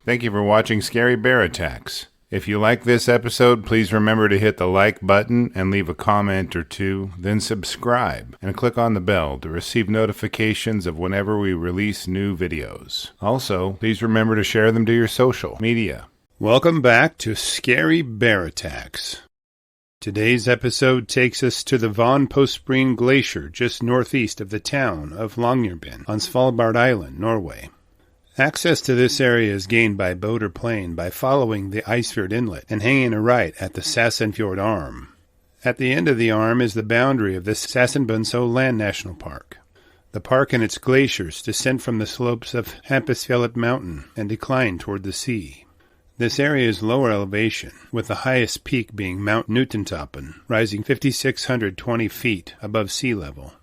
Thank you for watching Scary Bear Attacks. If you like this episode, please remember to hit the like button and leave a comment or two, then subscribe and click on the bell to receive notifications of whenever we release new videos. Also, please remember to share them to your social media. Welcome back to Scary Bear Attacks. Today's episode takes us to the Postbreen Glacier just northeast of the town of Longyearbyen on Svalbard Island, Norway. Access to this area is gained by boat or plane by following the Isfjord Inlet and hanging a right at the Sassenfjorden Arm. At the end of the arm is the boundary of the Sassen-Bunsow Land National Park. The park and its glaciers descend from the slopes of Hampusfjellet Mountain and decline toward the sea. This area is lower elevation, with the highest peak being Mount Newtontoppen, rising 5,620 feet above sea level.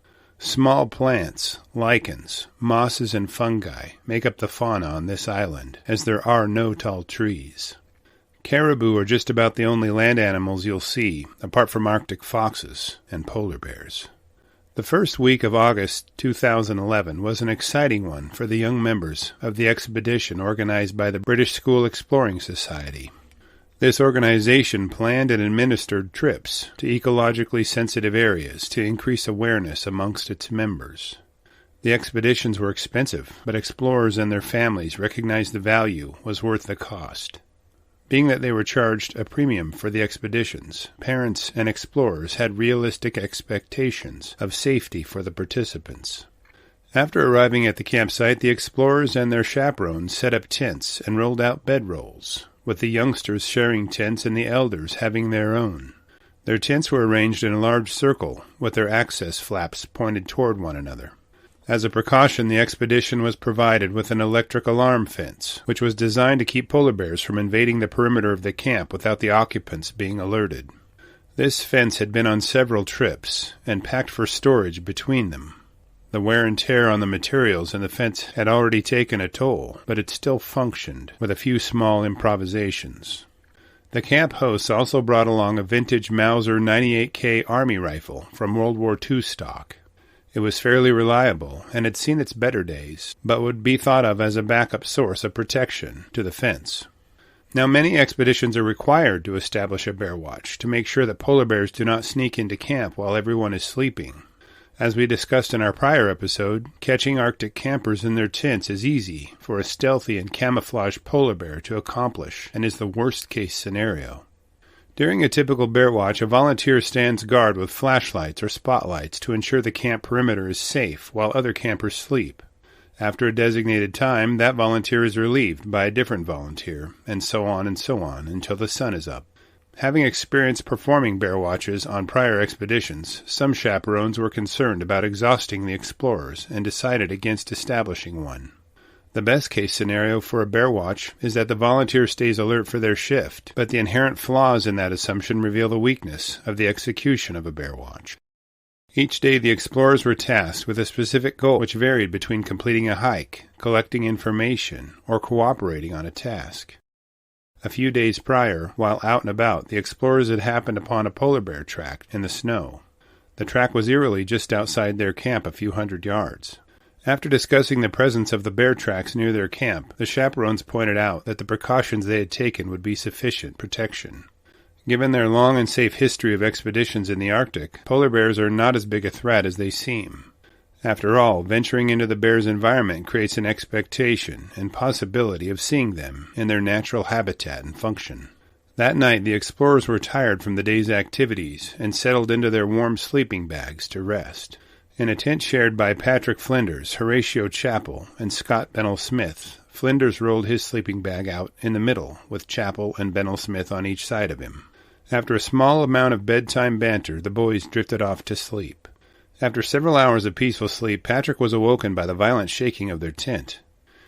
Small plants, lichens, mosses, and fungi make up the fauna on this island, as there are no tall trees. Caribou are just about the only land animals you'll see, apart from Arctic foxes and polar bears. The first week of August 2011 was an exciting one for the young members of the expedition organized by the British School Exploring Society. This organization planned and administered trips to ecologically sensitive areas to increase awareness amongst its members. The expeditions were expensive, but explorers and their families recognized the value was worth the cost. Being that they were charged a premium for the expeditions, parents and explorers had realistic expectations of safety for the participants. After arriving at the campsite, the explorers and their chaperones set up tents and rolled out bedrolls, with the youngsters sharing tents and the elders having their own. Their tents were arranged in a large circle, with their access flaps pointed toward one another. As a precaution, the expedition was provided with an electric alarm fence, which was designed to keep polar bears from invading the perimeter of the camp without the occupants being alerted. This fence had been on several trips, and packed for storage between them. The wear and tear on the materials and the fence had already taken a toll, but it still functioned, with a few small improvisations. The camp hosts also brought along a vintage Mauser 98K Army rifle from World War II stock. It was fairly reliable and had seen its better days, but would be thought of as a backup source of protection to the fence. Now, many expeditions are required to establish a bear watch to make sure that polar bears do not sneak into camp while everyone is sleeping. As we discussed in our prior episode, catching Arctic campers in their tents is easy for a stealthy and camouflaged polar bear to accomplish and is the worst-case scenario. During a typical bear watch, a volunteer stands guard with flashlights or spotlights to ensure the camp perimeter is safe while other campers sleep. After a designated time, that volunteer is relieved by a different volunteer, and so on until the sun is up. Having experience performing bear watches on prior expeditions, some chaperones were concerned about exhausting the explorers and decided against establishing one. The best-case scenario for a bear watch is that the volunteer stays alert for their shift, but the inherent flaws in that assumption reveal the weakness of the execution of a bear watch. Each day the explorers were tasked with a specific goal which varied between completing a hike, collecting information, or cooperating on a task. A few days prior, while out and about, the explorers had happened upon a polar bear track in the snow. The track was eerily just outside their camp a few hundred yards. After discussing the presence of the bear tracks near their camp, the chaperones pointed out that the precautions they had taken would be sufficient protection. Given their long and safe history of expeditions in the Arctic, polar bears are not as big a threat as they seem. After all, venturing into the bear's environment creates an expectation and possibility of seeing them in their natural habitat and function. That night, the explorers were tired from the day's activities and settled into their warm sleeping bags to rest. In a tent shared by Patrick Flinders, Horatio Chappell, and Scott Bennell-Smith, Flinders rolled his sleeping bag out in the middle, with Chappell and Bennell-Smith on each side of him. After a small amount of bedtime banter, the boys drifted off to sleep. After several hours of peaceful sleep, Patrick was awoken by the violent shaking of their tent.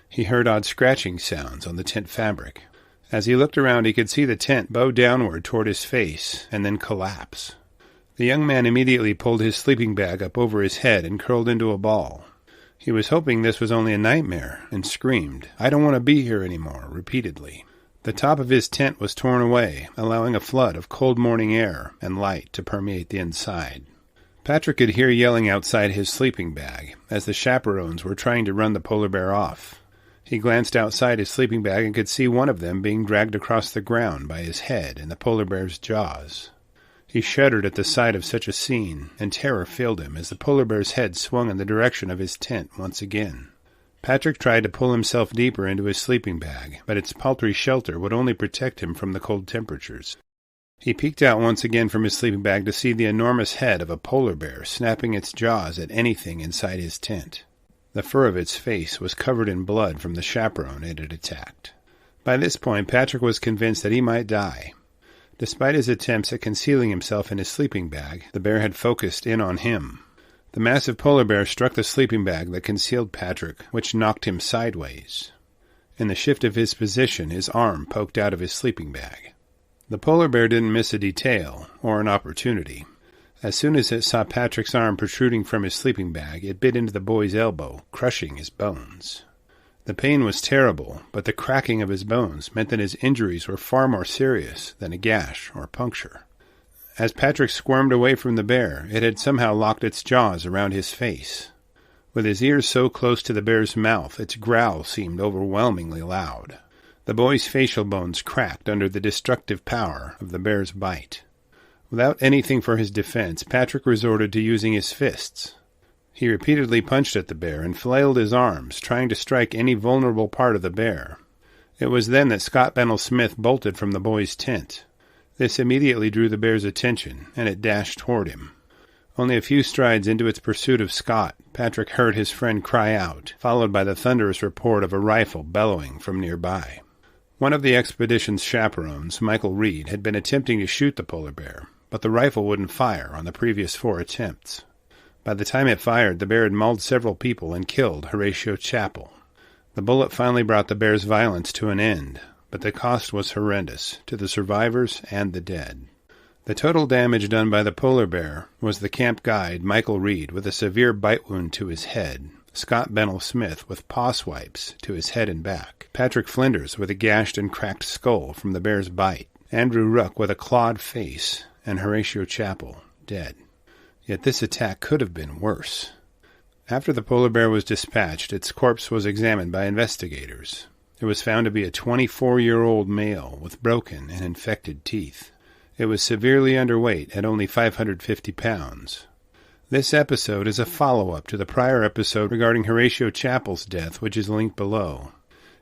He heard odd scratching sounds on the tent fabric. As he looked around, he could see the tent bow downward toward his face and then collapse. The young man immediately pulled his sleeping bag up over his head and curled into a ball. He was hoping this was only a nightmare and screamed, "I don't want to be here anymore," repeatedly. The top of his tent was torn away, allowing a flood of cold morning air and light to permeate the inside. Patrick could hear yelling outside his sleeping bag as the chaperones were trying to run the polar bear off. He He glanced outside his sleeping bag and could see one of them being dragged across the ground by his head in the polar bear's jaws. He shuddered at the sight of such a scene, and terror filled him as the polar bear's head swung in the direction of his tent once again. Patrick tried to pull himself deeper into his sleeping bag, but its paltry shelter would only protect him from the cold temperatures. He peeked out once again from his sleeping bag to see the enormous head of a polar bear snapping its jaws at anything inside his tent. The fur of its face was covered in blood from the chaperone it had attacked. By this point, Patrick was convinced that he might die. Despite his attempts at concealing himself in his sleeping bag, the bear had focused in on him. The massive polar bear struck the sleeping bag that concealed Patrick, which knocked him sideways. In the shift of his position, his arm poked out of his sleeping bag. The polar bear didn't miss a detail, or an opportunity. As soon as it saw Patrick's arm protruding from his sleeping bag, it bit into the boy's elbow, crushing his bones. The pain was terrible, but the cracking of his bones meant that his injuries were far more serious than a gash or puncture. As Patrick squirmed away from the bear, it had somehow locked its jaws around his face. With his ears so close to the bear's mouth, its growl seemed overwhelmingly loud. The boy's facial bones cracked under the destructive power of the bear's bite. Without anything for his defense, Patrick resorted to using his fists. He repeatedly punched at the bear and flailed his arms, trying to strike any vulnerable part of the bear. It was then that Scott Bennell-Smith bolted from the boy's tent. This immediately drew the bear's attention, and it dashed toward him. Only a few strides into its pursuit of Scott, Patrick heard his friend cry out, followed by the thunderous report of a rifle bellowing from nearby. One of the expedition's chaperones, Michael Reed, had been attempting to shoot the polar bear, but the rifle wouldn't fire on the previous 4 attempts. By the time it fired, the bear had mauled several people and killed Horatio Chappell. The bullet finally brought the bear's violence to an end, but the cost was horrendous to the survivors and the dead. The total damage done by the polar bear was the camp guide Michael Reed with a severe bite wound to his head, Scott Bennell-Smith with paw swipes to his head and back, Patrick Flinders with a gashed and cracked skull from the bear's bite, Andrew Ruck with a clawed face, and Horatio Chappell dead. Yet this attack could have been worse. After the polar bear was dispatched, its corpse was examined by investigators. It was found to be a 24-year-old male with broken and infected teeth. It was severely underweight at only 550 pounds. This episode is a follow-up to the prior episode regarding Horatio Chappell's death, which is linked below.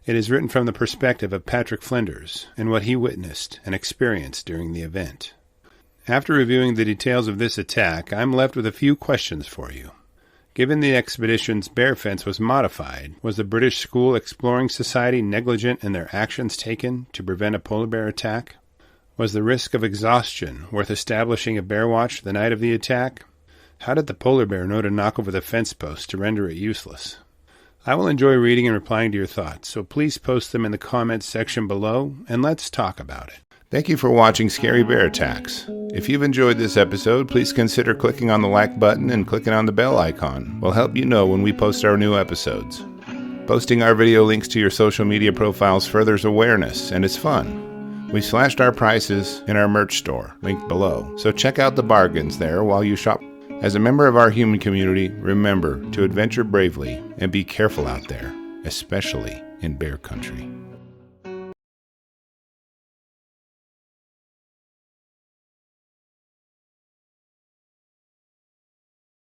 It is written from the perspective of Patrick Flinders and what he witnessed and experienced during the event. After reviewing the details of this attack, I'm left with a few questions for you. Given the expedition's bear fence was modified, was the British School Exploring Society negligent in their actions taken to prevent a polar bear attack? Was the risk of exhaustion worth establishing a bear watch the night of the attack? How did the polar bear know to knock over the fence post to render it useless? I will enjoy reading and replying to your thoughts, so please post them in the comments section below, and let's talk about it. Thank you for watching Scary Bear Attacks. If you've enjoyed this episode, please consider clicking on the like button and clicking on the bell icon. We'll help you know when we post our new episodes. Posting our video links to your social media profiles furthers awareness, and it's fun. We slashed our prices in our merch store, linked below, so check out the bargains there while you shop. As a member of our human community, remember to adventure bravely and be careful out there, especially in bear country.